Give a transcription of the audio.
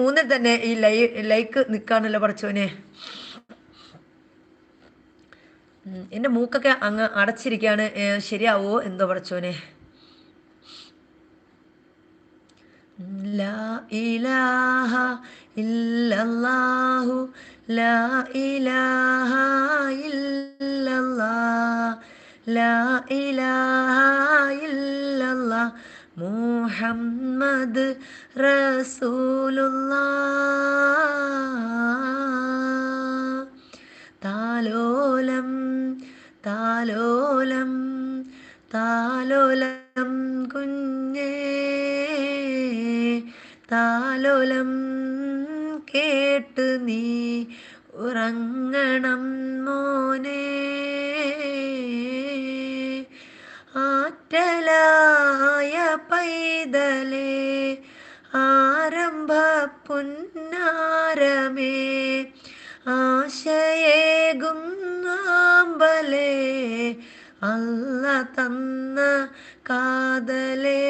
മൂന്നിൽ തന്നെ ഈ ലൈക്ക് നിൽക്കാണല്ലോ പടച്ചോനെ. എൻ്റെ മൂക്കൊക്കെ അങ്ങ് അടച്ചിരിക്കുകയാണ്. ശരിയാവോ എന്തോ പടച്ചോനെ. ലാ ഇലാഹ ഇല്ലല്ലാഹു ലാ ഇലാഹ ഇല്ലല്ലാഹ് ലാ ഇലാഹ ഇല്ലല്ലാഹ് മുഹമ്മദ് റസൂലുള്ളാഹ്. താലോലം താലോലം താലോലം കുഞ്ഞേ താലോലം കേട്ട് നീ ഉറങ്ങണം മോനെ. ആറ്റലായ പൈതലേ ആരംഭ പുന്നാരമേ ആശയേകും ആമ്പലേ അല്ല തന്ന കാതലേ